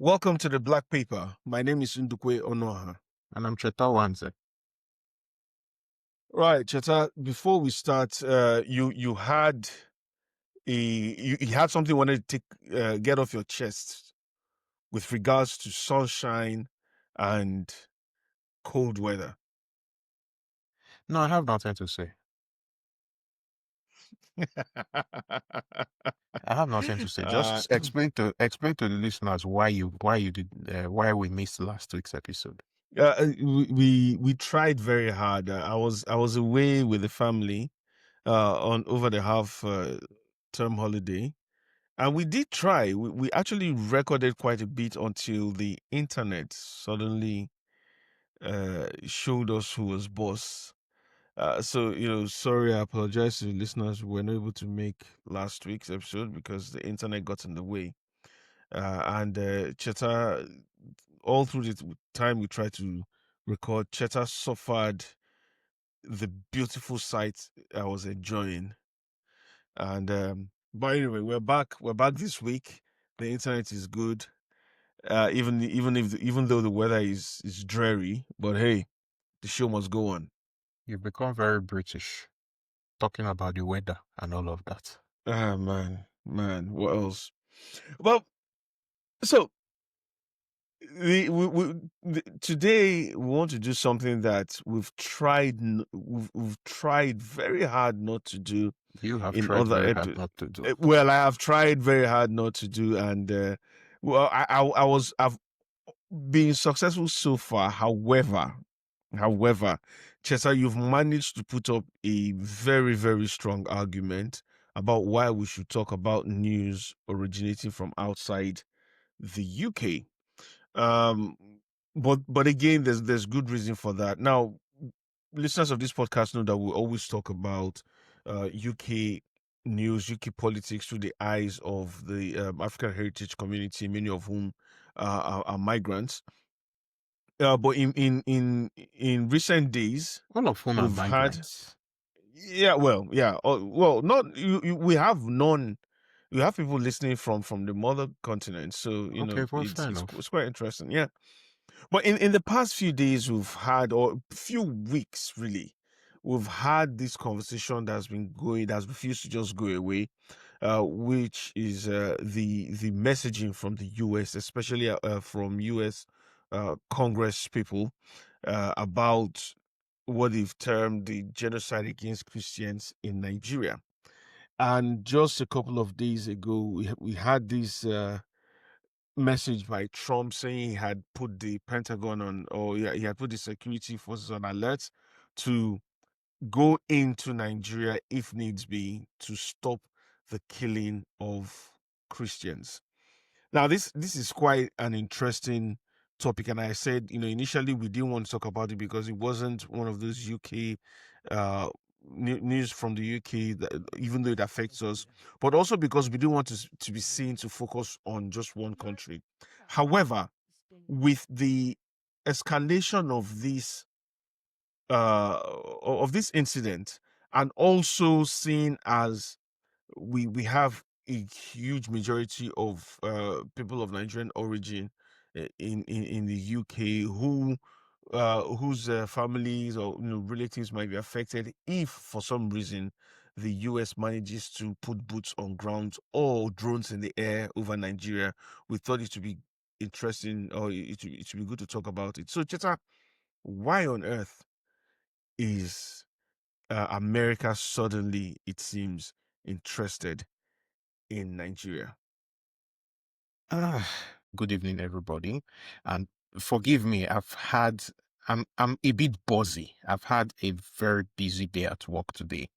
Welcome to the Black Paper. My name is Ndukwe Onoha. And I'm Cheta Wanze. Right, Cheta. Before we start, you had you had something you wanted to get off your chest with regards to sunshine and cold weather. No, I have nothing to say. I have nothing to say. Just explain to the listeners why we missed last week's episode. We tried very hard. I was away with the family on over the half term holiday. And we did try. We actually recorded quite a bit until the internet suddenly showed us who was boss. Sorry, I apologize to the listeners. We were not able to make last week's episode because the internet got in the way. Cheta, all through the time we tried to record, Cheta suffered the beautiful sight I was enjoying. But anyway, we're back. We're back this week. The internet is good. Even though the weather is dreary, but hey, the show must go on. You've become very British, talking about the weather and all of that. Ah, man, what else? Well, so today we want to do something that we've tried very hard not to do. You have in tried other very ed- hard not to do. Well, I have tried very hard not to do, and I've been successful so far. However, Chesa, you've managed to put up a very, very strong argument about why we should talk about news originating from outside the UK. Um, but again, there's good reason for that. Now, listeners of this podcast know that we always talk about UK news, UK politics through the eyes of the African heritage community, many of whom are migrants. But in recent days, All of whom are we've had migrants. not we have none. We have people listening from the mother continent, so Okay, well, fair enough. it's quite interesting. Yeah, but in the past few days, we've had, or few weeks really, we've had this conversation that's been going, that's refused to just go away, which is the messaging from the US, especially from US Congress people, about what they've termed the genocide against Christians in Nigeria. And just a couple of days ago, we had this message by Trump saying he had put the Pentagon on, or yeah, he had put the security forces on alert to go into Nigeria if needs be to stop the killing of Christians. Now, this is quite an interesting topic, and I said, initially we didn't want to talk about it because it wasn't one of those UK news from the UK, that, even though it affects us, but also because we didn't want to be seen to focus on just one country. However, with the escalation of this incident, and also seen as we have a huge majority of people of Nigerian origin in the UK whose families or relatives might be affected if for some reason the US manages to put boots on ground or drones in the air over Nigeria. We thought it would be interesting, or it would be good to talk about it. So, Cheta, why on earth is America suddenly, it seems, interested in Nigeria? Good evening, everybody, and forgive me. I'm a bit busy. I've had a very busy day at work today.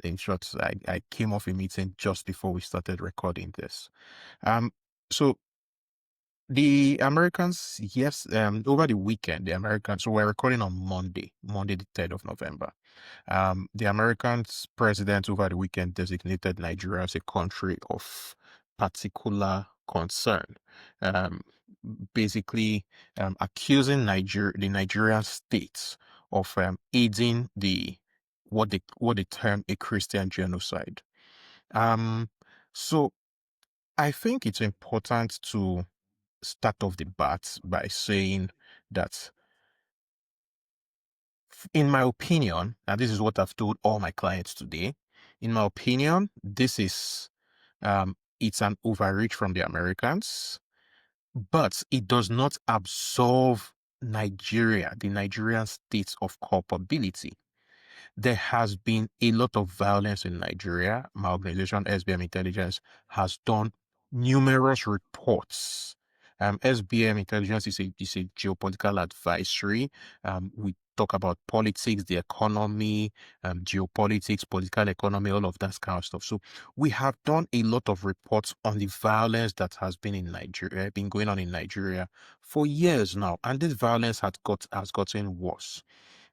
In short, I came off a meeting just before we started recording this. So the Americans, yes, over the weekend, the Americans, so we're recording on Monday, the 3rd of November. The Americans president over the weekend designated Nigeria as a country of particular concern, um, basically accusing the Nigerian state of aiding what they term a Christian genocide. So I think it's important to start off the bat by saying that, in my opinion, and this is what I've told all my clients today, in my opinion, this is it's an overreach from the Americans, but it does not absolve Nigeria, the Nigerian state, of culpability. There has been a lot of violence in Nigeria. My organization, SBM Intelligence, has done numerous reports. SBM Intelligence is a geopolitical advisory. We talk about politics, the economy, geopolitics, political economy, all of that kind of stuff. So we have done a lot of reports on the violence that has been in Nigeria, been going on in Nigeria for years now, and this violence has gotten worse.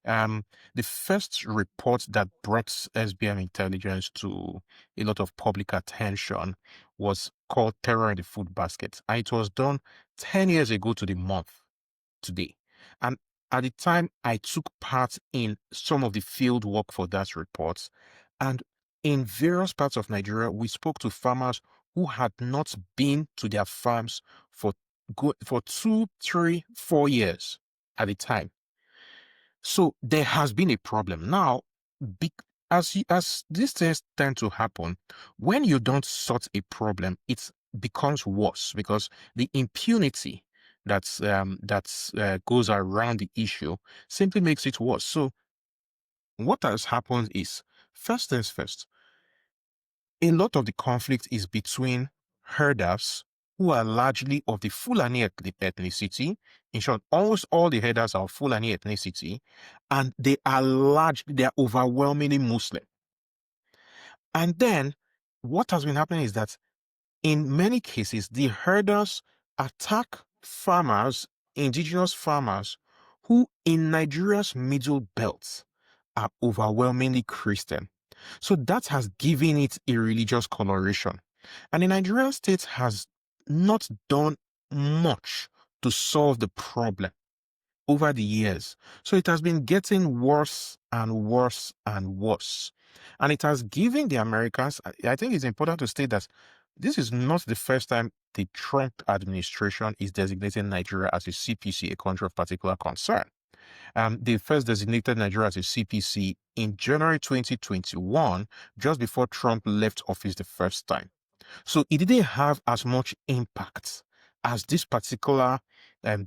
Um, the first report that brought SBM Intelligence to a lot of public attention was called Terror in the Food Basket. And it was done 10 years ago to the month today. And at the time, I took part in some of the field work for that report. And in various parts of Nigeria, we spoke to farmers who had not been to their farms for 2, 3, 4 years at the time. So there has been a problem. Now, as these things tend to happen, when you don't sort a problem, it becomes worse because the impunity that goes around the issue simply makes it worse. So what has happened is, first things first, a lot of the conflict is between herders who are largely of the Fulani ethnicity. In short, almost all the herders are of Fulani ethnicity, and they are overwhelmingly Muslim. And then what has been happening is that in many cases, the herders attack farmers, indigenous farmers, who in Nigeria's middle belt are overwhelmingly Christian. So that has given it a religious coloration. And the Nigerian state has not done much to solve the problem over the years. So it has been getting worse and worse and worse. And it has given the Americans, I think it's important to state that this is not the first time the Trump administration is designating Nigeria as a CPC, a country of particular concern. They first designated Nigeria as a CPC in January 2021, just before Trump left office the first time. So it didn't have as much impact as this particular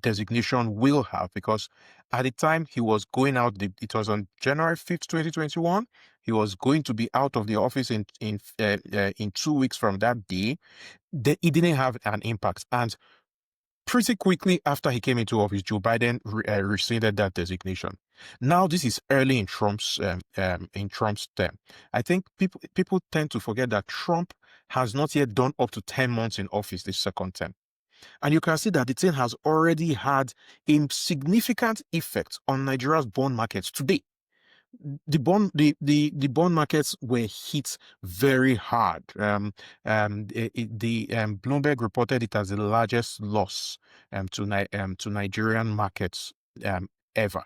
designation will have, because at the time he was going out, it was on January 5th, 2021. He was going to be out of the office in 2 weeks from that day. It didn't have an impact. And pretty quickly after he came into office, Joe Biden rescinded that designation. Now, this is early in Trump's term. I think people tend to forget that Trump has not yet done up to 10 months in office this second term. And you can see that the thing has already had a significant effect on Nigeria's bond markets today. The bond markets were hit very hard. Bloomberg reported it as the largest loss to Nigerian markets ever.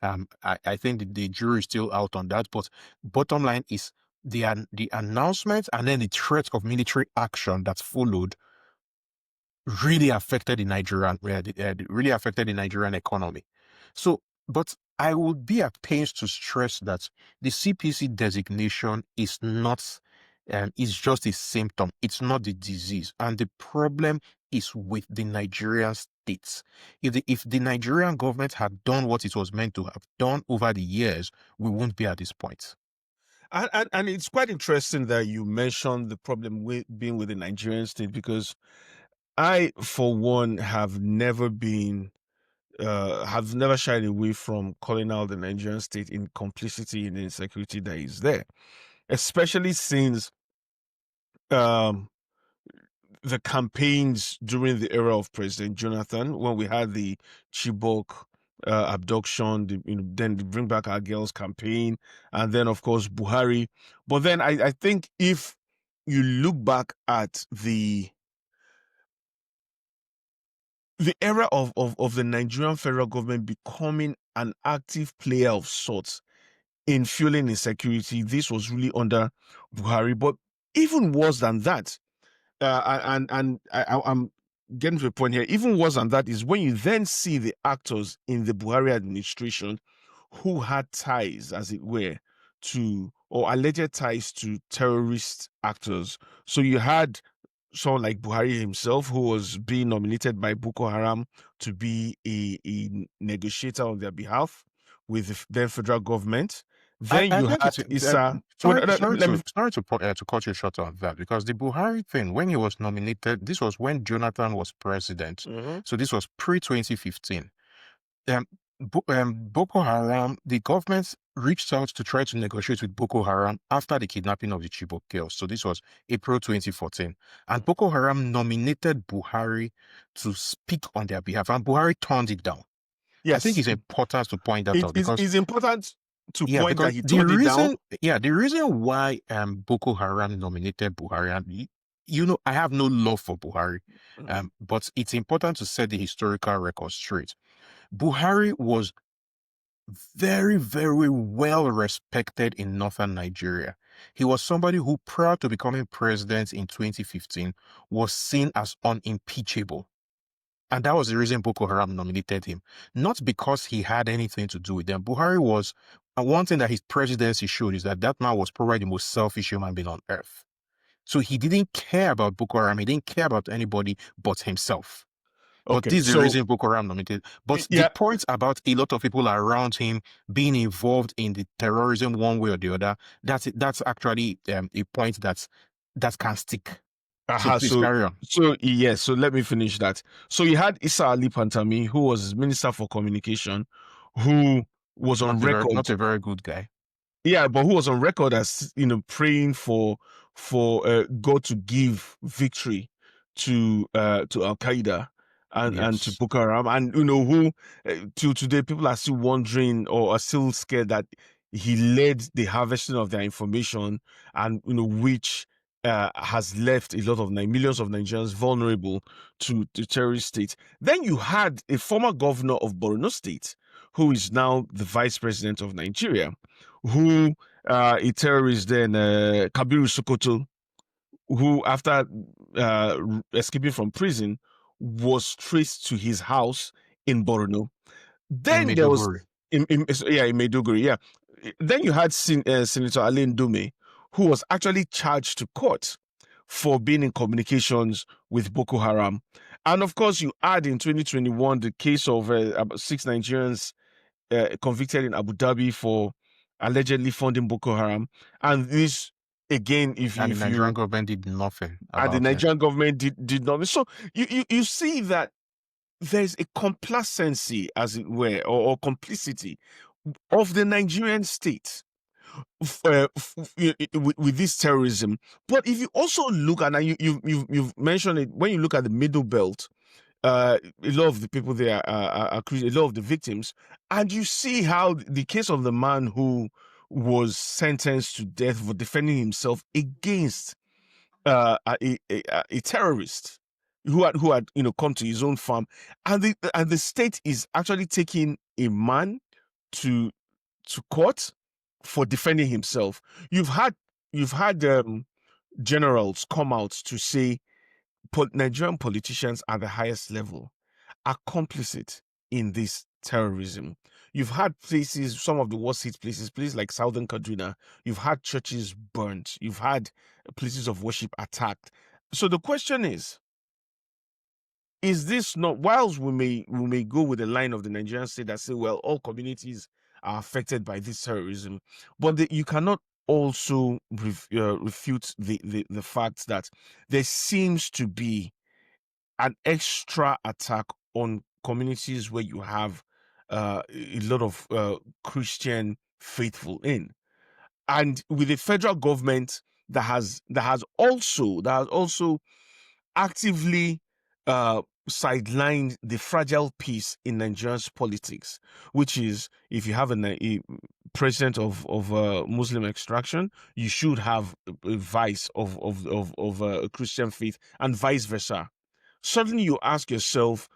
I think the jury is still out on that, but bottom line is the announcement and then the threat of military action that followed really affected really affected the Nigerian economy. So, but I would be at pains to stress that the CPC designation is not, is just a symptom. It's not the disease, and the problem is with the Nigerian states. If the Nigerian government had done what it was meant to have done over the years, we won't be at this point. And it's quite interesting that you mentioned the problem being with the Nigerian state, because I, for one, have never shied away from calling out the Nigerian state in complicity in the insecurity that is there, especially since um, the campaigns during the era of President Jonathan, when we had the Chibok abduction, then the Bring Back Our Girls campaign, and then, of course, Buhari. But then I think if you look back at the era of the Nigerian federal government becoming an active player of sorts in fueling insecurity, this was really under Buhari. But even worse than that, I'm getting to a point here, even worse than that is when you then see the actors in the Buhari administration who had ties, as it were, to or alleged ties to terrorist actors. So you had someone like Buhari himself, who was being nominated by Boko Haram to be a negotiator on their behalf with the then federal government. Then I you think had it's Issa. Well, sorry let me. to cut you short on that, because the Buhari thing, when he was nominated, this was when Jonathan was president, Mhm. so this was pre 2015. Um, Boko Haram, the government reached out to try to negotiate with Boko Haram after the kidnapping of the Chibok girls. So this was April 2014, and Boko Haram nominated Buhari to speak on their behalf, and Buhari turned it down. I think Yes, it's important to point that it out is because it's important to yeah, point because that he turned it down. the reason why Boko Haram nominated Buhari, and you know, I have no love for Buhari, Mhm. but it's important to set the historical record straight. Buhari was very, very well respected in northern Nigeria. He was somebody who, prior to becoming president in 2015, was seen as unimpeachable. And that was the reason Boko Haram nominated him. Not because he had anything to do with them. Buhari was, and one thing that his presidency showed is that that man was probably the most selfish human being on earth. So he didn't care about Boko Haram. He didn't care about anybody but himself. But Okay, this is the so reason Boko Haram nominated. But the yeah, point about a lot of people around him being involved in the terrorism one way or the other, that's actually a point that can stick. So aha, please carry on. so yes, so let me finish that. So you had Issa Ali Pantami, who was Minister for Communication, who was on Not record. a very good guy. Yeah, but who was on record as praying for God to give victory to Al Qaeda and to Yes. Boko Haram, and who till today people are still wondering or are still scared that he led the harvesting of their information, and which has left a lot of millions of Nigerians vulnerable to terrorist states. Then you had a former governor of Borno State, who is now the vice president of Nigeria, who a terrorist then, Kabiru Sokoto, who after escaping from prison was traced to his house in Borno. In Then there was Maiduguri. in Maiduguri, yeah. Then you had Senator Alain Dume, who was actually charged to court for being in communications with Boko Haram. And of course, you add in 2021 the case of about 6 Nigerians convicted in Abu Dhabi for allegedly funding Boko Haram. And this, again, And the if Nigerian you government did nothing and the about it. Nigerian government did not. So you see that there's a complacency, as it were, or complicity of the Nigerian state with this terrorism. But if you also look at, and you've mentioned it, when you look at the middle belt, a lot of the people there are a lot of the victims, and you see how the case of the man who was sentenced to death for defending himself against a terrorist who had come to his own farm, and the state is actually taking a man to court for defending himself. You've had generals come out to say Nigerian politicians at the highest level are complicit in this terrorism. You've had places, some of the worst hit places like Southern Kaduna. You've had churches burnt. You've had places of worship attacked. So the question is this not, whilst we may go with the line of the Nigerian state that say, well, all communities are affected by this terrorism, but you cannot also refute the fact that there seems to be an extra attack on communities where you have a lot of Christian faithful, and with a federal government that has also actively sidelined the fragile peace in Nigeria's politics, which is, if you have a president of Muslim extraction, you should have a vice of Christian faith, and vice versa. Suddenly you ask yourself,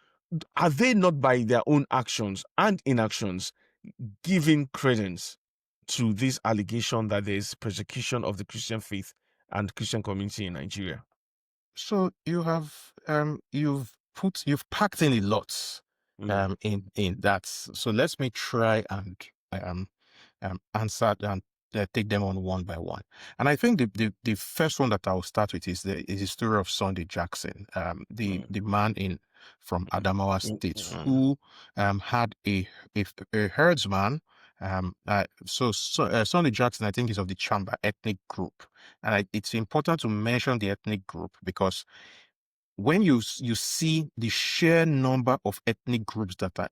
are they not by their own actions and inactions giving credence to this allegation that there is persecution of the Christian faith and Christian community in Nigeria? So you've you've packed in a lot Mm. in that. So let me try and um answer and take them on one by one. And I think the first one that I'll start with is the story of Sunday Jackson, the man from Adamawa State Mm. who had a herdsman. Sunday Jackson, I think, is of the Chamba ethnic group, and it's important to mention the ethnic group because when you see the sheer number of ethnic groups that are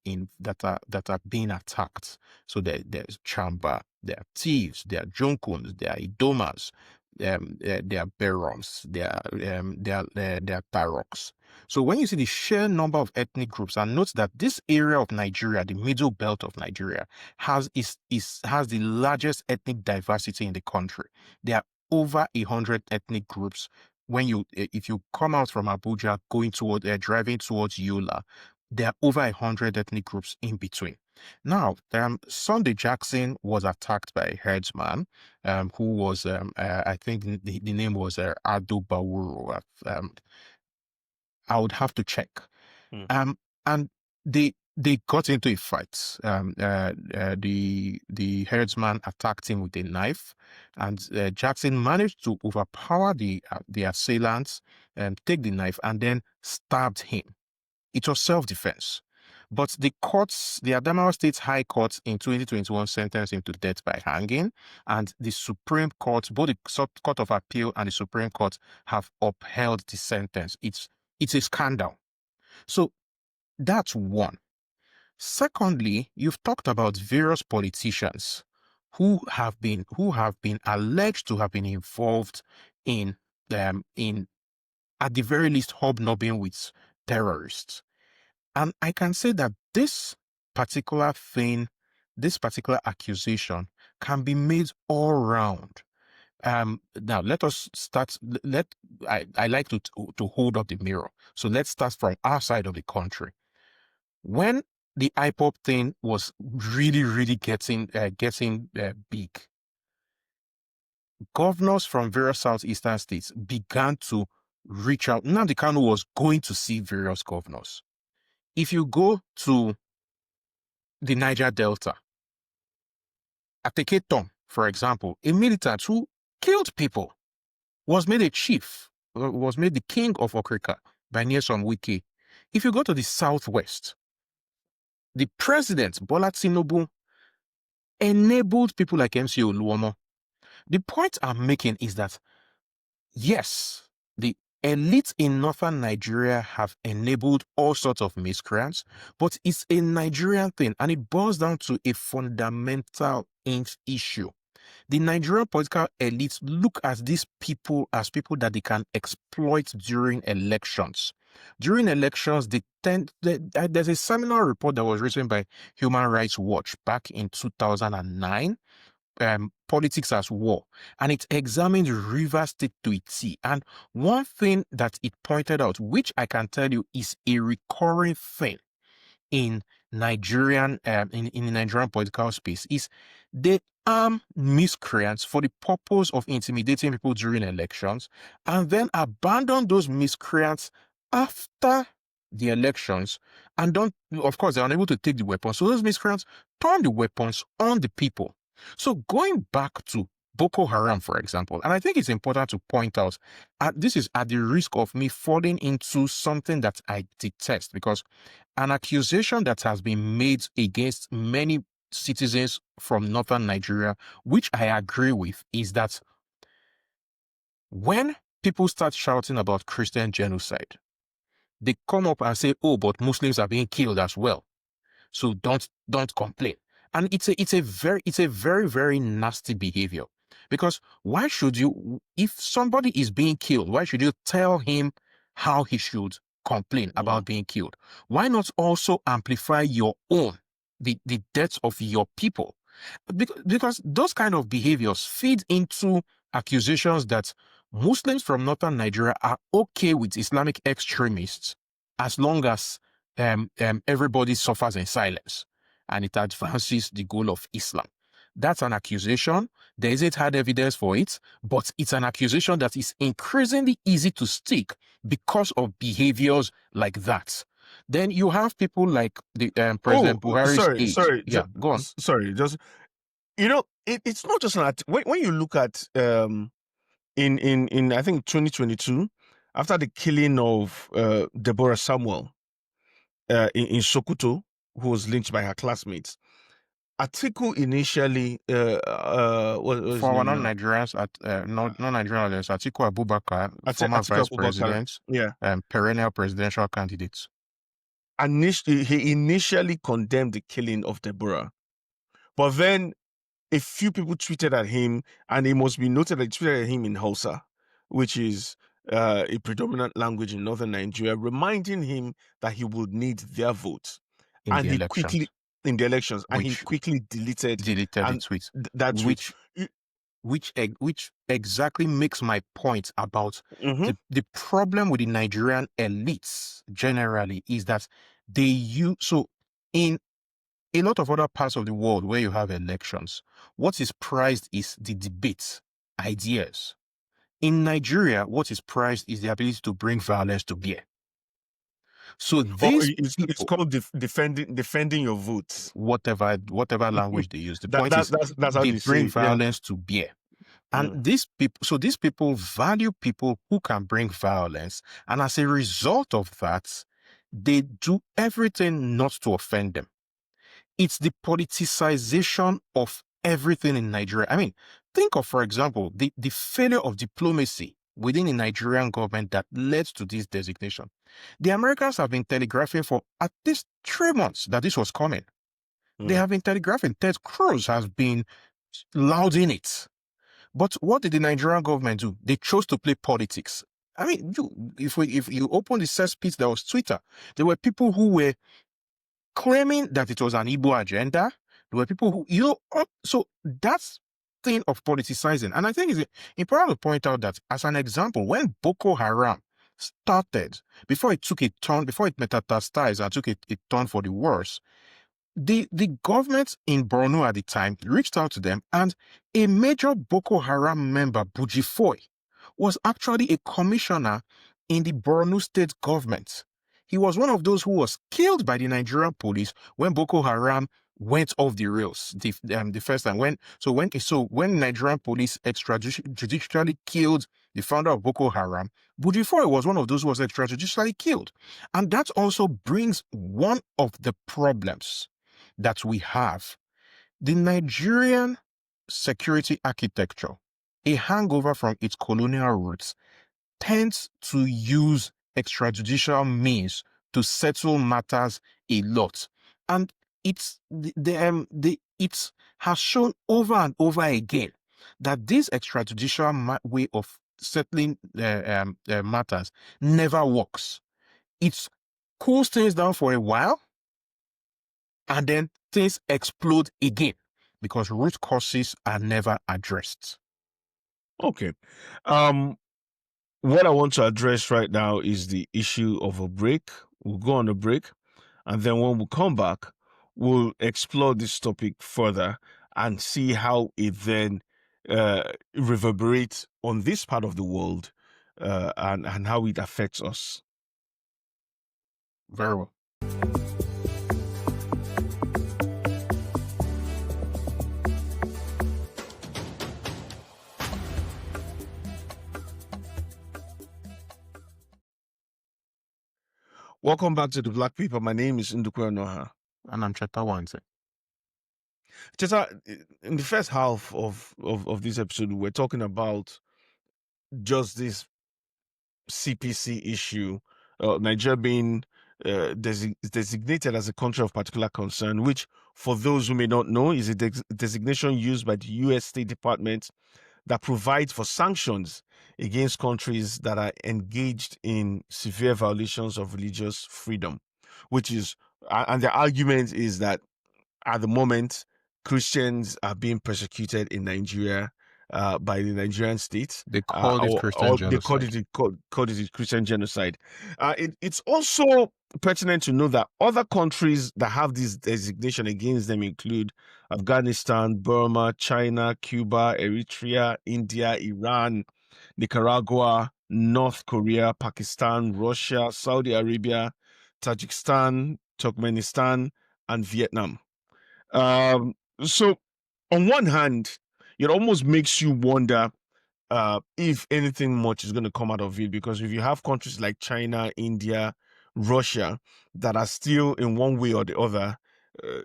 being attacked, so there's Chamba, there are thieves, there are Jonkuns, there are Idomas, there are Berons, there are Taroks. So when you see the sheer number of ethnic groups, and note that this area of Nigeria, the middle belt of Nigeria, has the largest ethnic diversity in the country. There are over 100 ethnic groups if you come out from Abuja driving towards Yola, there are over 100 ethnic groups in between. Now, Sunday Jackson was attacked by a herdsman, who was I think the name was Ado Bawuru. I would have to check. Mm. And they got into a fight. The herdsman attacked him with a knife, and Jackson managed to overpower the assailants and take the knife, and then stabbed him. It was self-defense. But the Adamawa State High Court in 2021 sentenced him to death by hanging, and the Supreme Court, both the Court of Appeal and the Supreme Court, have upheld the sentence. It's a scandal. So that's one. Secondly, you've talked about various politicians who have been alleged to have been involved in at the very least hobnobbing with terrorists. And I can say that this particular accusation can be made all round. Now let us start. I like to hold up the mirror. So let's start from our side of the country. When the IPOP thing was really, really getting big, governors from various southeastern states began to reach out. Nnamdi Kanu was going to see various governors. If you go to the Niger Delta, Ateke Tom, for example, a militant who killed people, was made a chief, was made the king of Okrika by Nyesom Wike. If you go to the southwest, the president, Bola Tinubu, enabled people like MC Oluomo. The point I'm making is that, yes, the elites in northern Nigeria have enabled all sorts of miscreants, but it's a Nigerian thing, and it boils down to a fundamental issue. The Nigerian political elites look at these people as people that they can exploit during elections. During elections, there's a seminal report that was written by Human Rights Watch back in 2009, Politics as War, and it examined Rivers State to a T. And one thing that it pointed out, which I can tell you is a recurring thing in Nigerian in the Nigerian political space, is they arm miscreants for the purpose of intimidating people during elections, and then abandon those miscreants after the elections, and don't, of course, they're unable to take the weapons. So those miscreants turn the weapons on the people. So going back to Boko Haram, for example, and I think it's important to point out, this is at the risk of me falling into something that I detest, because an accusation that has been made against many citizens from northern Nigeria, which I agree with, is that when people start shouting about Christian genocide, they come up and say, oh, but Muslims are being killed as well, so don't complain. And it's a very, very nasty behavior, because why should you, if somebody is being killed, why should you tell him how he should complain about being killed? Why not also amplify your own, the deaths of your people? Because those kind of behaviors feed into accusations that Muslims from northern Nigeria are okay with Islamic extremists as long as everybody suffers in silence and it advances the goal of Islam. That's an accusation There isn't hard evidence for it, but it's an accusation that is increasingly easy to stick because of behaviors like that. Then you have people like the Oh, President Buhari's sorry, aides. sorry, Yeah, go on. sorry. Just it's not just when you look at in I think 2022, after the killing of Deborah Samuel in Sokoto, who was lynched by her classmates. Atiku initially, what was his For our name now? non-Nigerians, non-Nigerian audience, Atiku Abubakar, former Atiku vice Abubakar. president, Yeah, perennial presidential candidate. he initially condemned the killing of Deborah, but then a few people tweeted at him, and it must be noted that they tweeted at him in Hausa, which is a predominant language in northern Nigeria, reminding him that he would need their vote, In and the he quickly elections, in the elections, and he which quickly deleted deleted the and tweet, that tweet. which which exactly makes my point about Mm-hmm. the problem with the Nigerian elites generally is that they use so in a lot of other parts of the world where you have elections, what is prized is the debate, ideas. In Nigeria, what is prized is the ability to bring violence to bear. So Or these it's people, called defending your votes. whatever language they use, the point is That's how they they bring say it. Yeah. violence to bear. And Mm. these people value people who can bring violence. And as a result of that, they do everything not to offend them. It's the politicization of everything in Nigeria. I mean, think of, for example, the failure of diplomacy within the Nigerian government that led to this designation. The Americans have been telegraphing for at least 3 months that this was coming. They Mm. have been telegraphing. Ted Cruz has been lauding it. But what did the Nigerian government do? They chose to play politics. I mean, if you open the cesspit that was Twitter, there were people who were claiming that it was an Igbo agenda. There were people who, so that's thing of politicizing. And I think it's important to point out that as an example, when Boko Haram started, before it took a turn, before it metastasized and took a turn for the worse, the government in Borno at the time reached out to them, and a major Boko Haram member, Bujifoy, was actually a commissioner in the Borno state government. He was one of those who was killed by the Nigerian police when Boko Haram went off the rails the first time. When Nigerian police extrajudicially killed the founder of Boko Haram, Bujifoy was one of those who was extrajudicially killed. And that also brings one of the problems that we have. The Nigerian security architecture, a hangover from its colonial roots, tends to use extrajudicial means to settle matters a lot. And it has shown over and over again that this extrajudicial way of settling matters never works. It cools things down for a while, and then things explode again because root causes are never addressed. Okay. What I want to address right now is the issue of a break. We'll go on a break, and then when we come back, we'll explore this topic further and see how it then reverberates on this part of the world and how it affects us. Very well. Welcome back to the Black Paper. My name is Ndukwe Noha. And I'm Cheta Wanze. Cheta, in the first half of this episode, we're talking about just this CPC issue, Nigeria being designated as a country of particular concern, which, for those who may not know, is a designation used by the U.S. State Department that provides for sanctions against countries that are engaged in severe violations of religious freedom, which is, and the argument is that at the moment, Christians are being persecuted in Nigeria by the Nigerian state. They called it Christian Or they genocide. called it a Christian genocide. It's also pertinent to know that other countries that have this designation against them include Afghanistan, Burma, China, Cuba, Eritrea, India, Iran, Nicaragua, North Korea, Pakistan, Russia, Saudi Arabia, Tajikistan, Turkmenistan, and Vietnam. Um, so, on one hand, it almost makes you wonder if anything much is going to come out of it, because if you have countries like China, India, Russia that are still in one way or the other uh,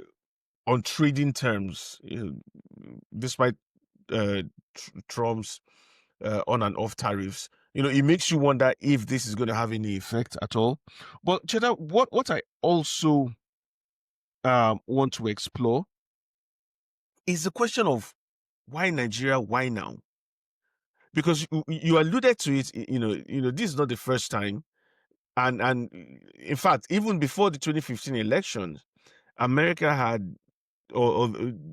on trading terms, despite Trump's on and off tariffs, it makes you wonder if this is going to have any effect at all. But Cheta, what I also want to explore is the question of why Nigeria, why now? Because you alluded to it, this is not the first time, and in fact, even before the 2015 elections, America had or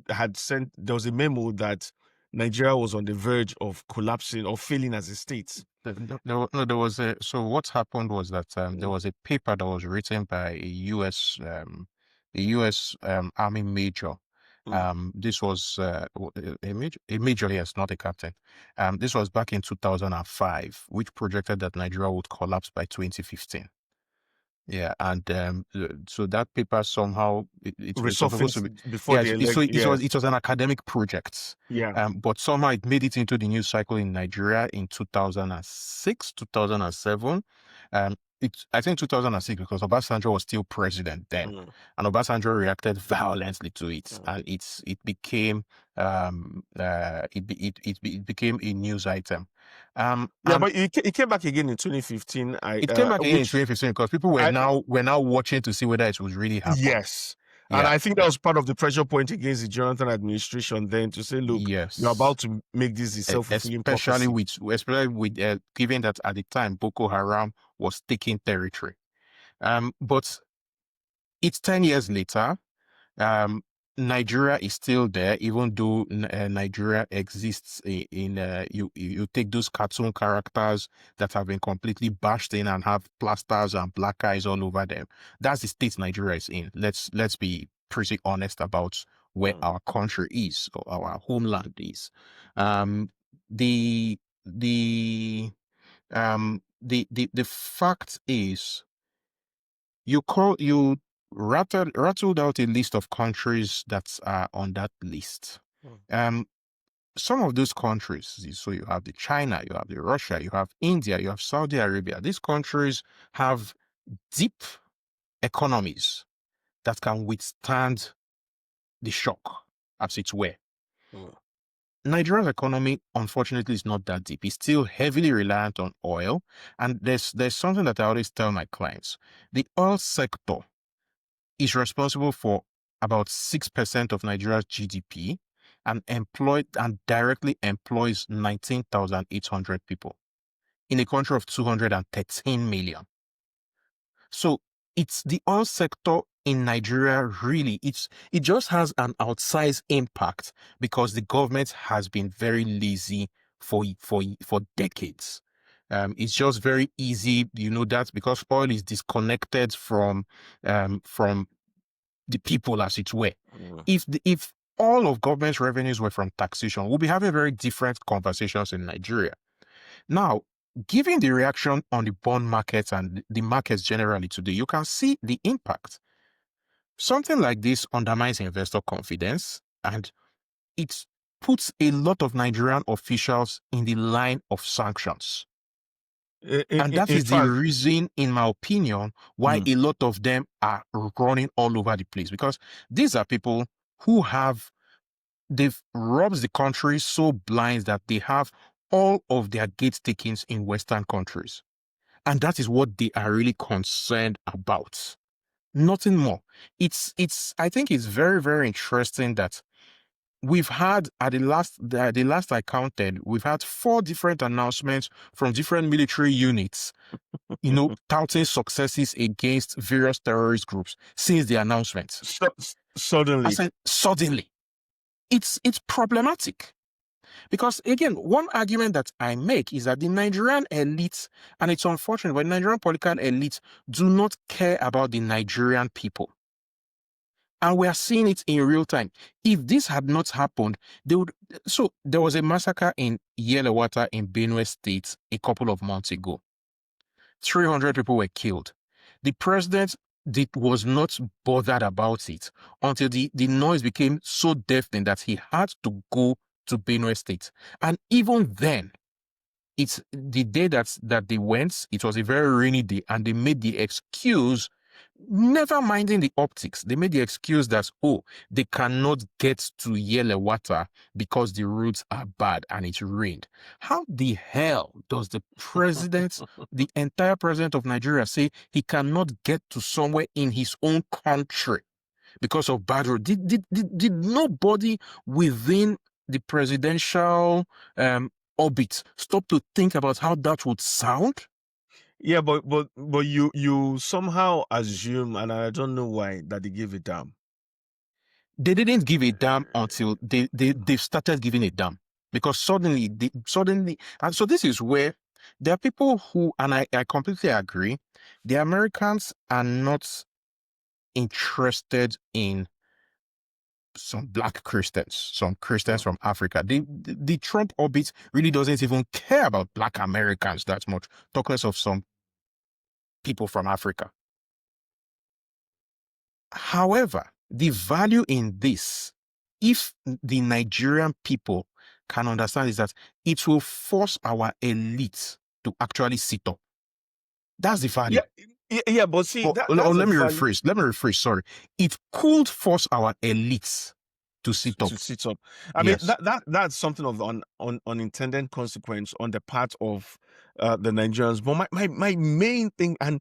had sent, there was a memo that Nigeria was on the verge of collapsing or failing as a state. There was a, so what happened was that there Mm, was a paper that was written by a US Army major. mm, This was a major, yes, not a captain. This was back in 2005, which projected that Nigeria would collapse by 2015. Yeah, and so that paper somehow it was supposed to be, resurfaced before yeah. the So elect. Yes, it was an academic project, yeah. but somehow it made it into the news cycle in Nigeria in 2006, 2007. I think 2006 because Obasanjo was still president then, Mm, and Obasanjo reacted violently to it, mm. and it became it became a news item, Yeah, and but it came back again in 2015. it came back again in Which 2015 because people were I now watching to see whether it was really happened. Yes. And Yeah. I think that was part of the pressure point against the Jonathan administration then to say, look, you're Yes. about to make this a self-fulfilling Especially prophecy. with given that at the time Boko Haram was taking territory. But it's 10 years later. Um, Nigeria is still there, even though Nigeria exists you take those cartoon characters that have been completely bashed in and have plasters and black eyes all over them. That's the state Nigeria is in. Let's be pretty honest about where Mm, our country is or our homeland is. Um, the the fact is you rattled out a list of countries that are on that list. mm, Um, some of those countries, so you have the China, you have the Russia, you have India, you have Saudi Arabia. These countries have deep economies that can withstand the shock, as it were. mm, Nigeria's economy, unfortunately, is not that deep. It's still heavily reliant on oil. And there's something that I always tell my clients. The oil sector is responsible for about 6% of Nigeria's GDP and directly employs 19,800 people in a country of 213 million. So it's the oil sector in Nigeria really, it just has an outsized impact because the government has been very lazy for decades. It's just very easy, that because oil is disconnected from the people, as it were. mm. If all of government's revenues were from taxation, we'll be having very different conversations in Nigeria. Now, given the reaction on the bond markets and the markets generally today, you can see the impact. Something like this undermines investor confidence and it puts a lot of Nigerian officials in the line of sanctions. And that In is the fact, reason, in my opinion, why mm, a lot of them are running all over the place. Because these are people who they've robbed the country so blind that they have all of their gate takings in Western countries. And that is what they are really concerned about. Nothing more. I think it's very, very interesting that we've had the last I counted, we've had 4 different announcements from different military units, touting successes against various terrorist groups since the announcement. I suddenly, said, suddenly, it's problematic. Because again, one argument that I make is that the Nigerian elites, and it's unfortunate, but Nigerian political elites do not care about the Nigerian people. And we are seeing it in real time. If this had not happened, they would. So there was a massacre in Yelewata in Benue State a couple of months ago. 300 people were killed. The president was not bothered about it until the noise became so deafening that he had to go to Benue State. And even then, it's the day that they went, it was a very rainy day, and they made the excuse, never minding the optics, they made the excuse that, oh, they cannot get to Yelewata because the roads are bad and it rained. How the hell does the president, the entire president of Nigeria, say he cannot get to somewhere in his own country because of bad road? Did nobody within the presidential orbit stop to think about how that would sound? Yeah, but you somehow assume, and I don't know why, that they give a damn. They didn't give a damn until they started giving a damn, because suddenly, and so this is where there are people who, and I completely agree, the Americans are not interested in some Black Christians, some Christians Mm. from Africa. The Trump orbit really doesn't even care about Black Americans that much, talk less of some people from Africa. However, the value in this, if the Nigerian people can understand, is that it will force our elites to actually sit up. That's the value. Yeah, yeah, but see, Or that's a let me value rephrase. Let me rephrase. Sorry. It could force our elites to sit to up. sit up. I mean, Yes. that's something of unintended consequence on the part of the Nigerians. But my main thing, and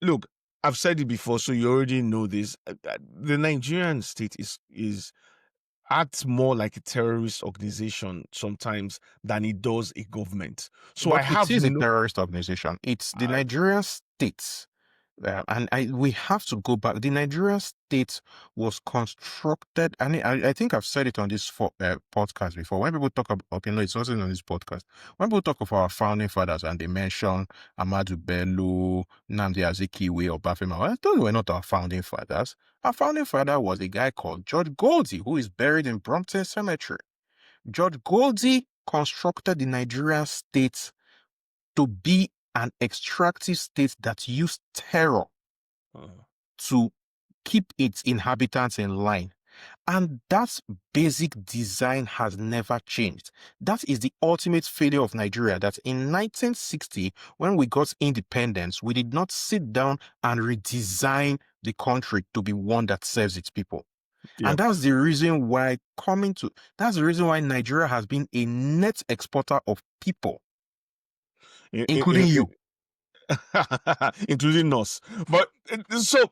look, I've said it before, so you already know this. The Nigerian state is acts more like a terrorist organization sometimes than it does a government. So I But it have is a no. terrorist organization. It's the Nigerian state. And we have to go back. The Nigerian state was constructed, and I think I've said it on this podcast before. When people talk about, okay, no, it's not on this podcast. When people talk of our founding fathers and they mention Ahmadu Bello, Nnamdi Azikiwe, or Bafema, well, those were not our founding fathers. Our founding father was a guy called George Goldie, who is buried in Brompton Cemetery. George Goldie constructed the Nigerian state to be an extractive state that used terror Uh, to keep its inhabitants in line. And that basic design has never changed. That is the ultimate failure of Nigeria, that in 1960, when we got independence, we did not sit down and redesign the country to be one that serves its people. And yep. that's the reason why that's the reason why Nigeria has been a net exporter of people, In, in, including in, you. including us. But so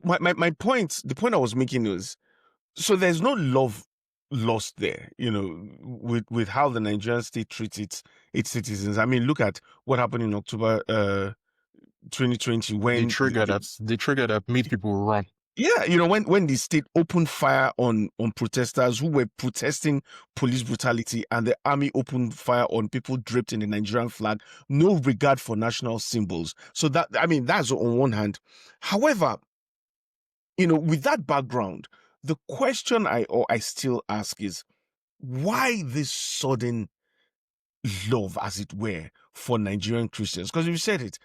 my point, the point I was making was, so there's no love lost there, with how the Nigerian state treats its citizens. I mean, look at what happened in October 2020 when The trigger that made people run. yeah, when the state opened fire on protesters who were protesting police brutality, and the army opened fire on people draped in the Nigerian flag, no regard for national symbols. So that, I mean, that's on one hand. However, with that background, the question I still ask is, why this sudden love, as it were, for Nigerian Christians? Because you said it,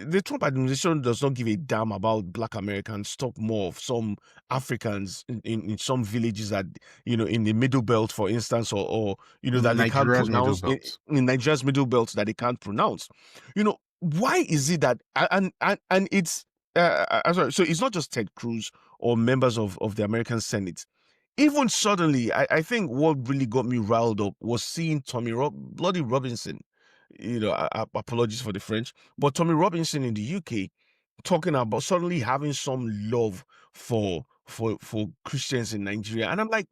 the Trump administration does not give a damn about Black Americans. Talk more of some Africans in some villages that, in the Middle Belt, for instance, or that they can't Nigeria's middle pronounce belt. in Nigeria's Middle Belt, that they can't pronounce. Why is it that, and it's sorry, so it's not just Ted Cruz or members of the American Senate. Even suddenly, I think what really got me riled up was seeing Bloody Robinson. Apologies for the French, but Tommy Robinson in the UK talking about suddenly having some love for Christians in Nigeria, and I'm like,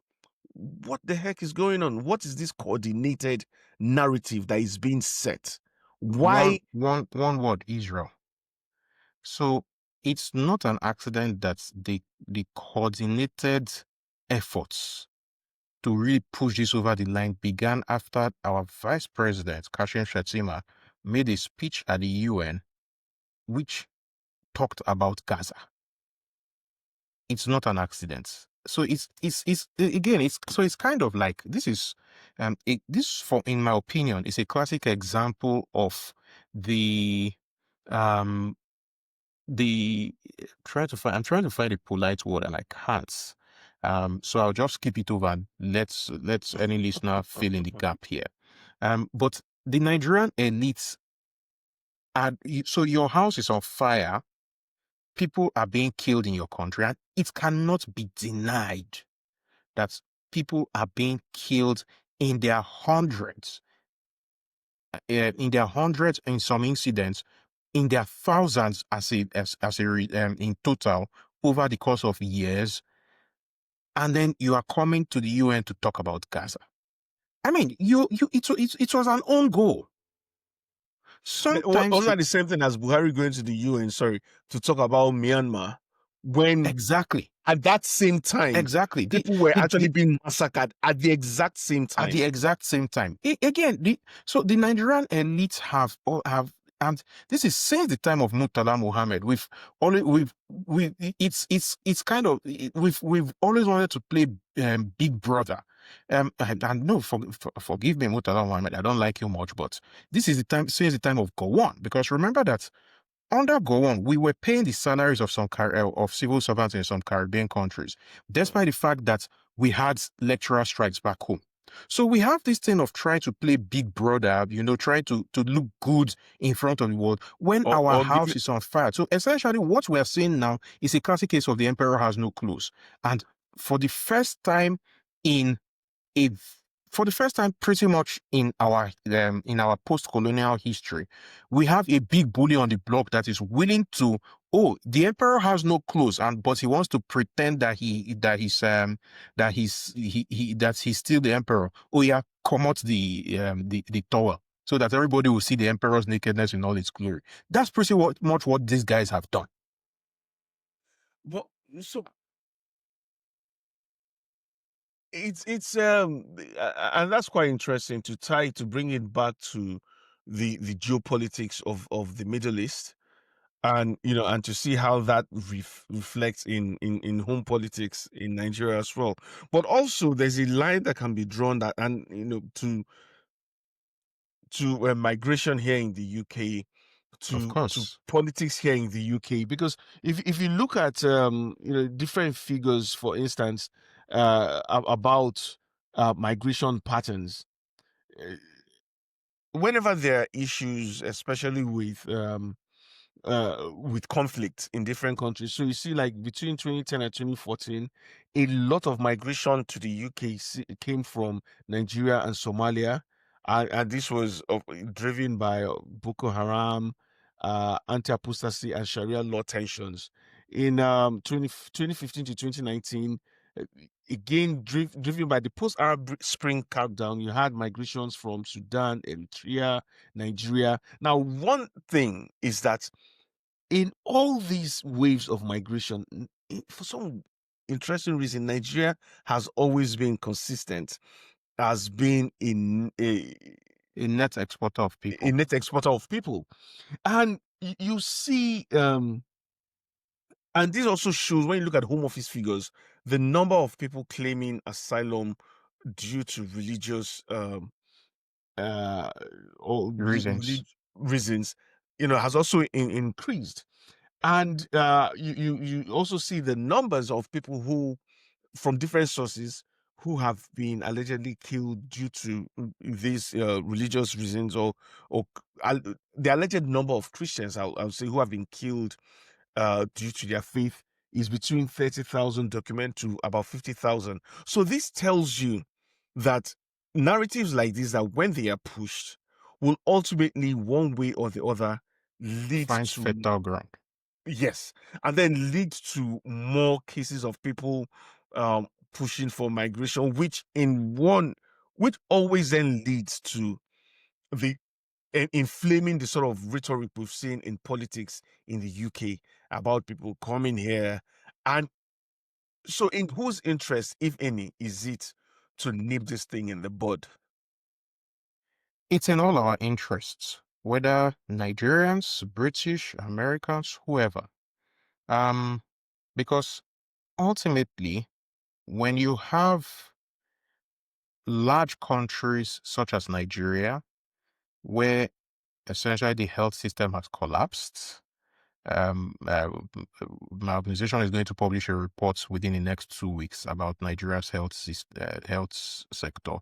what the heck is going on? What is this coordinated narrative that is being set? Why? One word, Israel. So it's not an accident that the coordinated efforts to really push this over the line began after our Vice President, Kashim Shettima, made a speech at the UN which talked about Gaza. It's not an accident. So it's again, it's kind of like this is this, for in my opinion, is a classic example of the um the I'm trying to find a polite word and I can't. So I'll just skip it over and let's any listener fill in the gap here. But the Nigerian elites are, so your house is on fire, people are being killed in your country, and it cannot be denied that people are being killed in their hundreds, in some incidents, in their thousands in total over the course of years, and then you are coming to the UN to talk about Gaza. I mean, it was an own goal. Sometimes Wasn't that the same thing as Buhari going to the UN, to talk about Myanmar, when exactly, at that same time, exactly. people were actually being massacred at the exact same At time. the exact same time. Again, so the Nigerian elites and this is since the time of Murtala Mohammed. It's kind of, we've always wanted to play Big Brother. And no, forgive me, Murtala Mohammed, I don't like you much, but this is the time, since the time of Gowon, because remember that under Gowon, we were paying the salaries of of civil servants in some Caribbean countries, despite the fact that we had lecturer strikes back home. So we have this thing of trying to play Big Brother, trying to look good in front of the world when our Or house giving is on fire. So essentially, what we are seeing now is a classic case of the emperor has no clothes. And for the first time in a for the first time pretty much in our post-colonial history, we have a big bully on the block that is willing to, oh, the emperor has no clothes, but he wants to pretend that he's still the emperor. Oh yeah, come out the towel so that everybody will see the emperor's nakedness in all its glory. That's pretty much what these guys have done. but so it's and that's quite interesting to bring it back to the geopolitics of the Middle East, and and to see how that reflects in home politics in Nigeria as well. But also there's a line that can be drawn, that, and to migration here in the UK, Of to course. politics here in the UK, because if you look at different figures, for instance, about migration patterns, uh, whenever there are issues, especially with conflict in different countries. So you see, like between 2010 and 2014, a lot of migration to the UK came from Nigeria and Somalia, and this was driven by Boko Haram, anti-apostasy, and Sharia law tensions. In 2015 to 2019, uh, again driven by the post-Arab Spring crackdown, you had migrations from Sudan, Eritrea, Nigeria. Now, one thing is that in all these waves of migration, for some interesting reason, Nigeria has always been consistent as being A net exporter of a people. net exporter of people. And you see, and this also shows, when you look at Home Office figures, the number of people claiming asylum due to religious uh, or Reasons. reasons, has also increased. And you also see the numbers of people who, from different sources, who have been allegedly killed due to these religious reasons, or the alleged number of Christians, I would say, who have been killed due to their faith, is between 30,000 document to about 50,000. So this tells you that narratives like this, that when they are pushed, will ultimately, one way or the other, lead Find to, fertile ground. yes, and then lead to more cases of people pushing for migration, which always then leads to the inflaming the sort of rhetoric we've seen in politics in the UK about people coming here. And so, in whose interest, if any, is it to nip this thing in the bud? It's in all our interests, whether Nigerians, British, Americans, whoever. Um, because ultimately, when you have large countries such as Nigeria, where essentially the health system has collapsed, um, uh, my organization is going to publish a report within the next 2 weeks about Nigeria's health sector.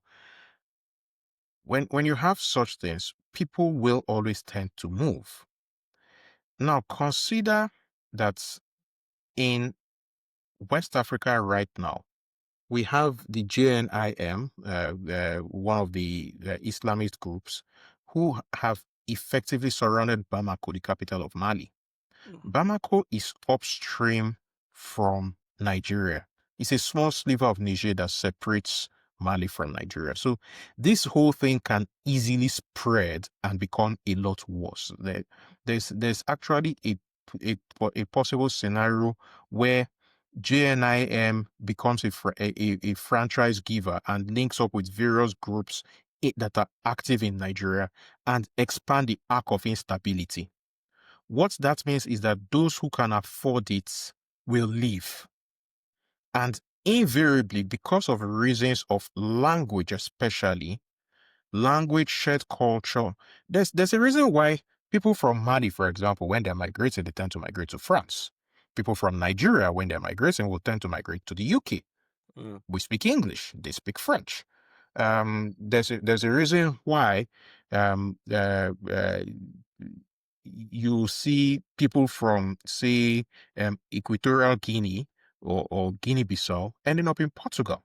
When you have such things, people will always tend to move. Now, consider that in West Africa right now, we have the JNIM, one of the Islamist groups, who have effectively surrounded Bamako, the capital of Mali. Bamako is upstream from Nigeria. It's a small sliver of Niger that separates Mali from Nigeria. So this whole thing can easily spread and become a lot worse. There's actually a possible scenario where JNIM becomes a franchise giver and links up with various groups that are active in Nigeria and expand the arc of instability. What that means is that those who can afford it will leave. And invariably, because of reasons of language, especially language, shared culture, there's a reason why people from Mali, for example, when they're migrating, they tend to migrate to France. People from Nigeria, when they're migrating, will tend to migrate to the UK. Mm. We speak English, they speak French. There's a reason why um, uh, uh, you see people from, say, Equatorial Guinea or Guinea-Bissau ending up in Portugal.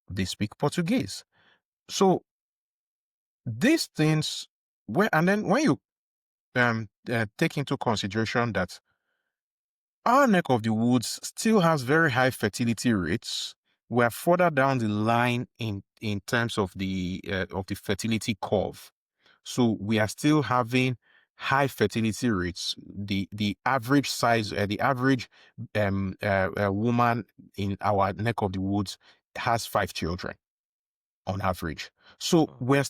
They speak Portuguese. So these things, and then when you take into consideration that our neck of the woods still has very high fertility rates, we're further down the line in terms of the fertility curve. So we are still having high fertility rates. The average size, the average woman in our neck of the woods has 5 children on average. So we're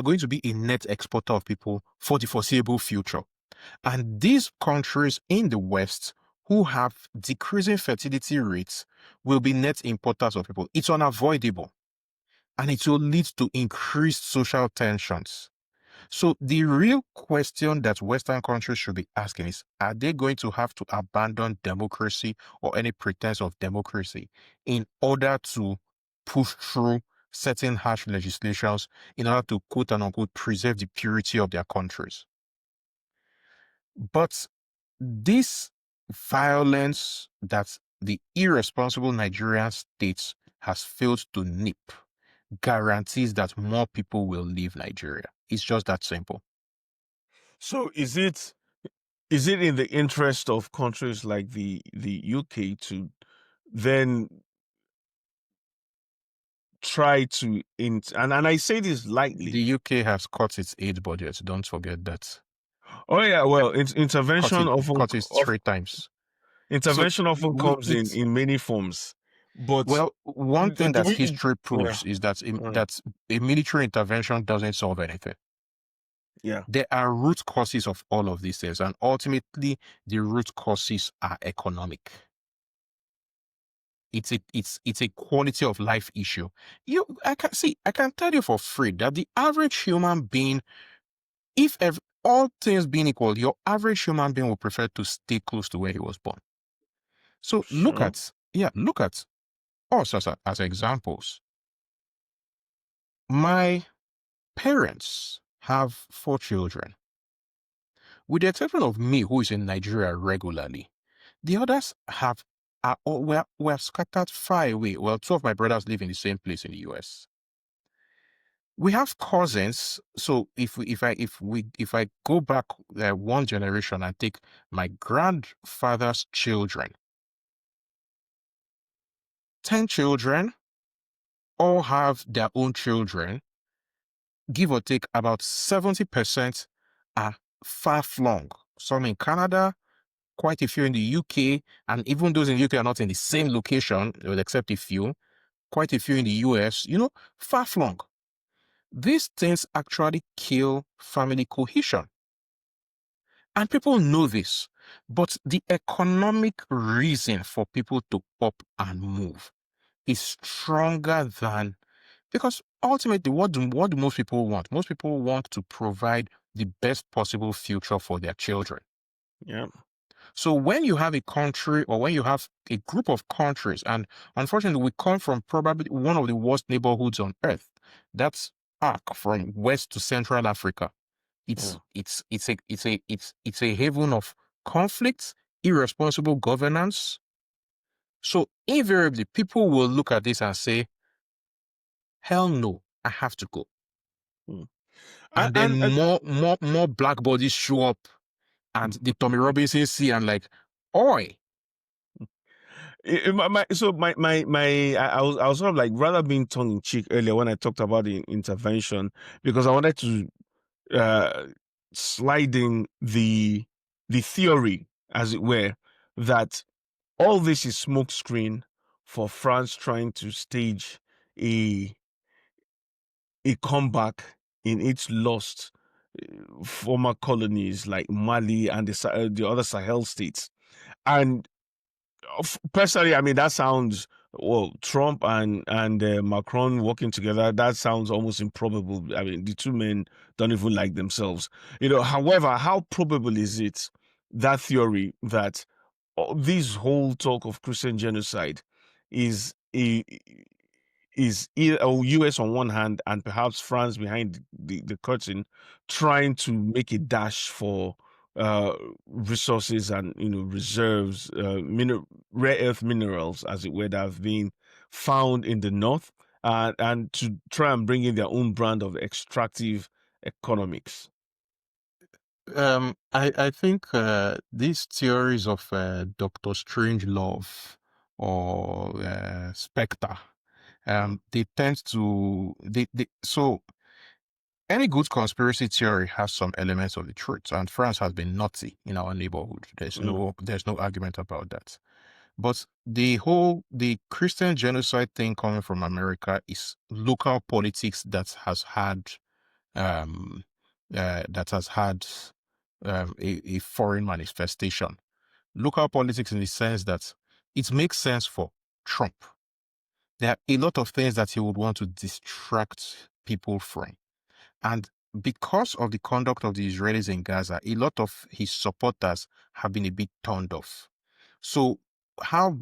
going to be a net exporter of people for the foreseeable future. And these countries in the West who have decreasing fertility rates will be net importers of people. It's unavoidable. And it will lead to increased social tensions. So the real question that Western countries should be asking is, are they going to have to abandon democracy or any pretense of democracy in order to push through certain harsh legislations in order to quote and unquote preserve the purity of their countries? But this violence that the irresponsible Nigerian state has failed to nip guarantees that more people will leave Nigeria. It's just that simple. So is it in the interest of countries like the UK to then try to and I say this lightly. The UK has cut its aid budget. Don't forget that. Oh yeah, well, intervention often Cut it 3 times. So intervention often we comes in it's in many forms, but well, one thing do that we? history Yeah, proves is that mm, that a military intervention doesn't solve anything. yeah. There are root causes of all of these things, and ultimately the root causes are economic. It's a quality of life issue. I can tell you for free that the average human being, if all things being equal, your average human being will prefer to stay close to where he was born. So Sure. look at us as examples. My parents have 4 children. With the exception of me, who is in Nigeria regularly, the others were scattered far away. Well, 2 of my brothers live in the same place in the US. We have cousins. So if I go back one generation and take my grandfather's children, 10 children, all have their own children. Give or take, about 70% are far flung. Some in Canada, quite a few in the UK, and even those in the UK are not in the same location, except a few. quite a few in the US, far-flung. These things actually kill family cohesion. And people know this, but the economic reason for people to up and move is stronger than, because ultimately, what do most people want? Most people want to provide the best possible future for their children. Yeah. So when you have a country, or when you have a group of countries, and unfortunately we come from probably one of the worst neighborhoods on earth, that's arc from West to Central Africa. Yeah. It's a haven of conflicts, irresponsible governance. So invariably, people will look at this and say, "Hell no, I have to go." Mm. And then And more black bodies show up, and the Tommy Robinson see and like, "Oi." I was sort of like rather being tongue in cheek earlier when I talked about the intervention, because I wanted to uh slide in the theory, as it were, that all this is smokescreen for France trying to stage a comeback in its lost former colonies like Mali and the other Sahel states. And personally, I mean, that sounds, well, Trump and Macron working together. That sounds almost improbable. I mean, the two men don't even like themselves. However, how probable is it, that theory, that this whole talk of Christian genocide is US on one hand, and perhaps France behind the curtain, trying to make a dash for resources and reserves, rare earth minerals, as it were, that have been found in the north, and to try and bring in their own brand of extractive economics. I think these theories of Dr. Strangelove or Spectre, Mm, they tend to so any good conspiracy theory has some elements of the truth, and France has been naughty in our neighborhood. mm. There's no argument about that. But the Christian genocide thing coming from America is local politics um that has had a foreign manifestation. Local politics in the sense that it makes sense for Trump. There are a lot of things that he would want to distract people from. And because of the conduct of the Israelis in Gaza, a lot of his supporters have been a bit turned off. So how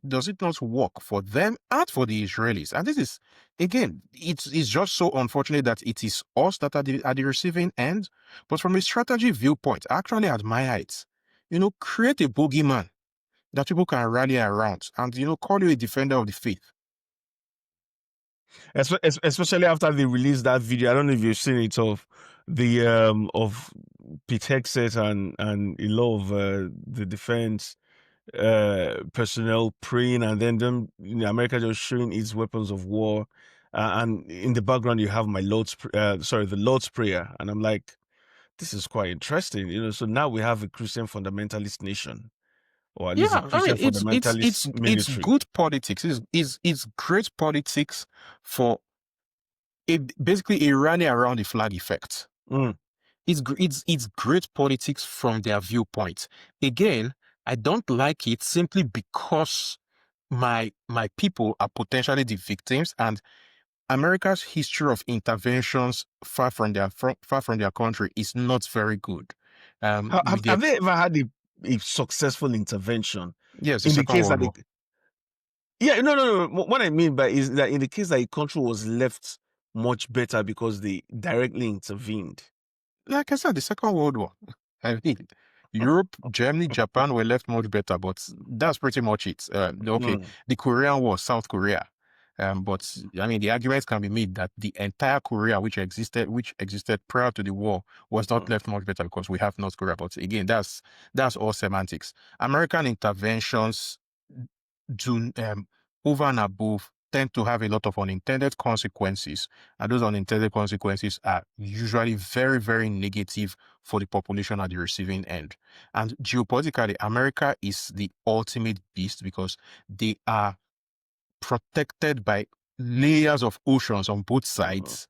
does it not work for them and for the Israelis? And this is, again, it's just so unfortunate that it is us that are at the receiving end. But from a strategy viewpoint, I actually admire it. Create a bogeyman that people can rally around, and call you a defender of the faith. Especially after they released that video. I don't know if you've seen it, of the of Pete Hegseth and a lot of the defense personnel praying, and then them, America just showing its weapons of war, and in the background you have the Lord's Prayer, and I'm like, this is quite interesting, so now we have a Christian fundamentalist nation, or at least a Yeah, I Christian mean it's fundamentalist it's military. good politics. It's great politics for basically a rally around the flag effect. Mm. It's great politics from their viewpoint. Again, I don't like it simply because my people are potentially the victims, and America's history of interventions far from their country is not very good. Have, have With the have they ever had a successful intervention, Yes, the in the Second case World that War. yeah, no. What I mean by is that in the case that a country was left much better because they directly intervened. Like I said, the Second World War. I mean, Europe, Germany, Japan were left much better, but that's pretty much it. Okay, Mm, the Korean War, South Korea. But I mean, the argument can be made that the entire Korea, which existed prior to the war, was not mm. left much better because we have North Korea. But again, that's all semantics. American interventions do over and above tend to have a lot of unintended consequences, and those unintended consequences are usually very, very negative for the population at the receiving end. And geopolitically, America is the ultimate beast because they are protected by layers of oceans on both uh, sides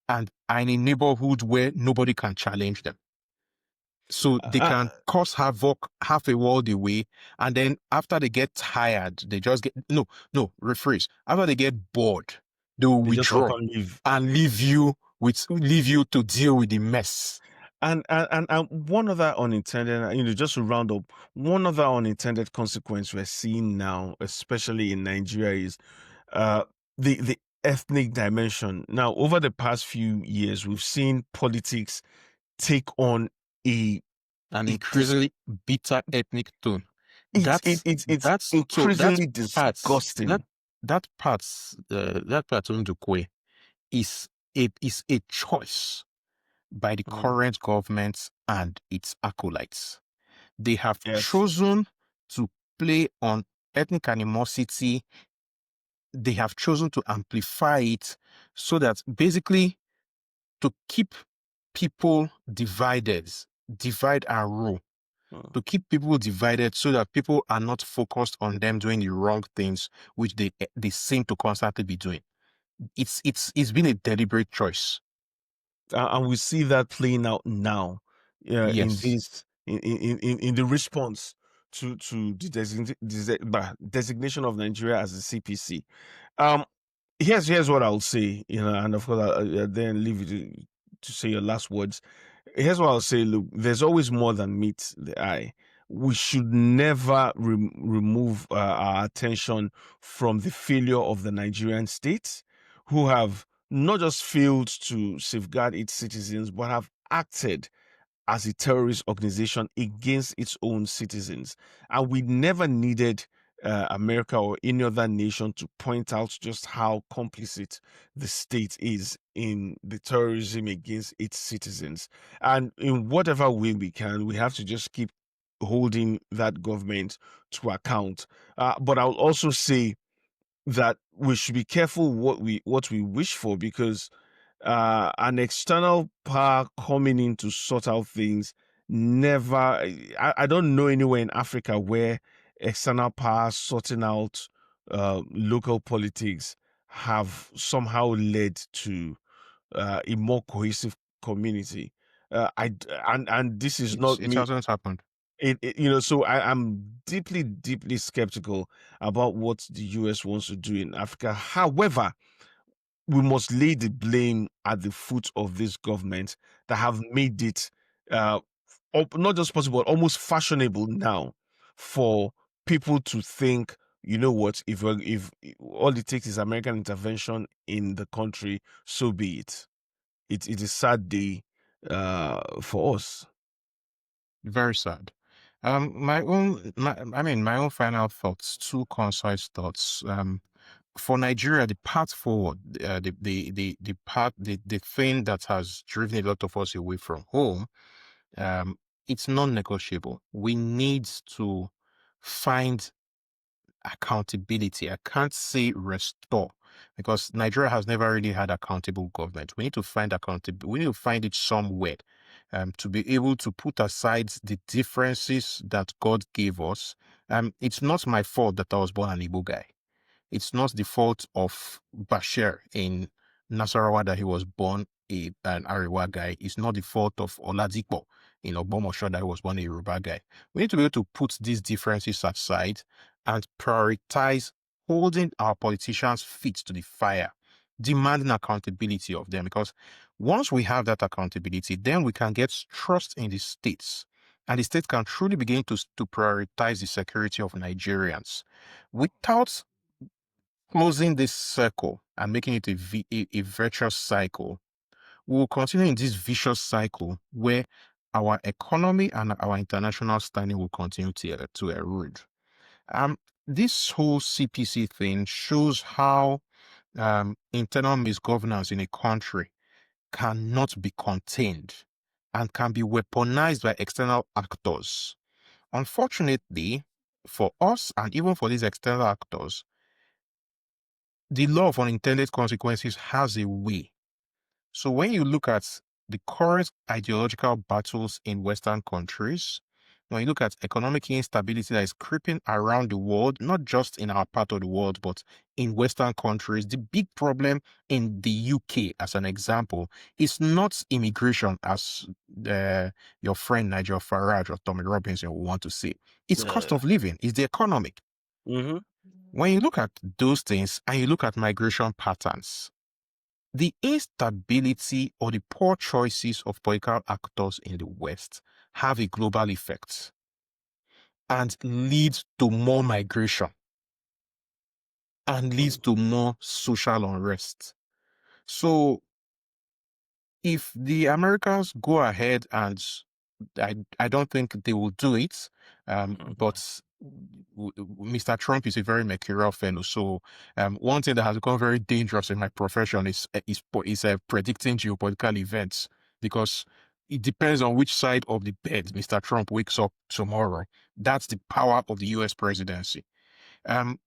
and are in a neighborhood where nobody can challenge them. So they uh, can cause havoc half a world away. And then after they get tired, they just get, no, rephrase. After they get bored, they will they just withdraw welcome leave. and leave you to deal with the mess. And one other unintended, just to round up, one other unintended consequence we're seeing now, especially in Nigeria, is uh, the ethnic dimension. Now, over the past few years, we've seen politics take on a An it dis, increasingly bitter ethnic tone. it's That increasingly part, disgusting. that part on the Kwe is a choice by the Mm, current government and its acolytes. They have yes. chosen to play on ethnic animosity. They have chosen to amplify it so that basically to keep people divided, divide and rule, Mm. to keep people divided so that people are not focused on them doing the wrong things, which they seem to constantly be doing. It's been a deliberate choice. And we see that playing out now, in Yes. this in the response to the designation of Nigeria as a CPC. Um, here's what I'll say, and of course I'll then leave you to say your last words. Here's what I'll say. Look, there's always more than meets the eye. We should never remove our attention from the failure of the Nigerian state, who have not just failed to safeguard its citizens, but have acted as a terrorist organization against its own citizens. And we never needed America or any other nation to point out just how complicit the state is in the terrorism against its citizens. And in whatever way we can, we have to just keep holding that government to account. But I'll also say that we should be careful what we wish for, because an external power coming in to sort out things never, I don't know anywhere in Africa where external power sorting out local politics have somehow led to a more cohesive community. And this is not It me. hasn't happened. So I'm deeply, deeply skeptical about what the US wants to do in Africa. However, we must lay the blame at the foot of this government that have made it uh, not just possible, but almost fashionable now for people to think, you know what, if all it takes is American intervention in the country, so be it. It is sad day for us. Very sad. My own final thoughts, two concise thoughts. For Nigeria, the path forward, the thing that has driven a lot of us away from home, um, it's non-negotiable. We need to find accountability. I can't say restore because Nigeria has never really had accountable government. We need to find accountability. We need to find it somewhere to be able to put aside the differences that God gave us. It's not my fault that I was born an Igbo guy. It's not the fault of Bashir in Nasarawa that he was born an Ariwa guy. It's not the fault of Oladipo in Obomosho that he was born a Yoruba guy. We need to be able to put these differences aside and prioritize holding our politicians' feet to the fire, demanding accountability of them. Because once we have that accountability, then we can get trust in the states. And the state can truly begin to prioritize the security of Nigerians. Without closing this circle and making it a virtuous cycle, we will continue in this vicious cycle where our economy and our international standing will continue to erode. Um, this whole CPC thing shows how internal misgovernance in a country cannot be contained and can be weaponized by external actors. Unfortunately, for us and even for these external actors, the law of unintended consequences has a way. So when you look at the current ideological battles in Western countries, When you look at economic instability that is creeping around the world, not just in our part of the world, but in Western countries, the big problem in the UK, as an example, is not immigration, as your friend Nigel Farage or Tommy Robinson will want to say. It's cost Yeah. of living, it's the economic. Mm-hmm. When you look at those things and you look at migration patterns, the instability or the poor choices of political actors in the West have a global effect and leads to more migration and leads to more social unrest. So if the Americans go ahead and I don't think they will do it, but Mr. Trump is a very mercurial fellow. So one thing that has become very dangerous in my profession is predicting geopolitical events, because it depends on which side of the bed Mr. Trump wakes up tomorrow. That's the power of the U.S. presidency. Um,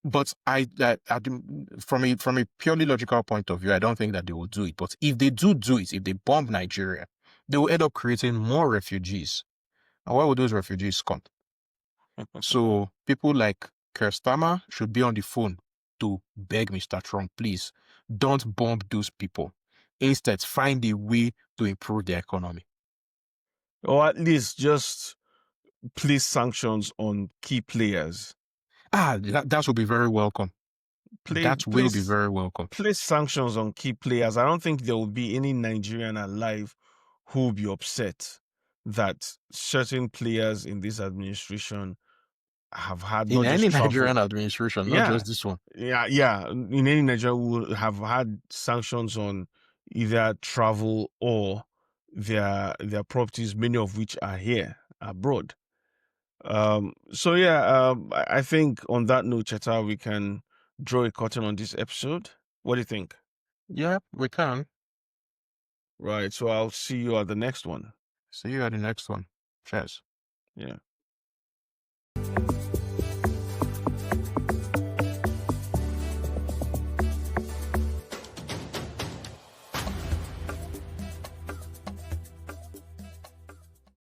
but from a purely logical point of view, I don't think that they will do it. But if they do it, if they bomb Nigeria, they will end up creating more refugees. And where will those refugees come? So people like Keir Starmer should be on the phone to beg Mr. Trump, please don't bomb those people. Instead, find a way to improve the economy. Or at least just place sanctions on key players. That will be very welcome. Play, That will be place, very welcome. place sanctions on key players. I don't think there will be any Nigerian alive who will be upset that certain players in this administration have had In not any just travel. Nigerian administration, not Yeah, just this one. yeah. In any Nigeria, will have had sanctions on either travel or their properties, many of which are here abroad. So yeah, I think on that note, Cheta, we can draw a curtain on this episode. What do you think? Yeah, we can. Right. So I'll see you at the next one. See you at the next one. Cheers. Yeah.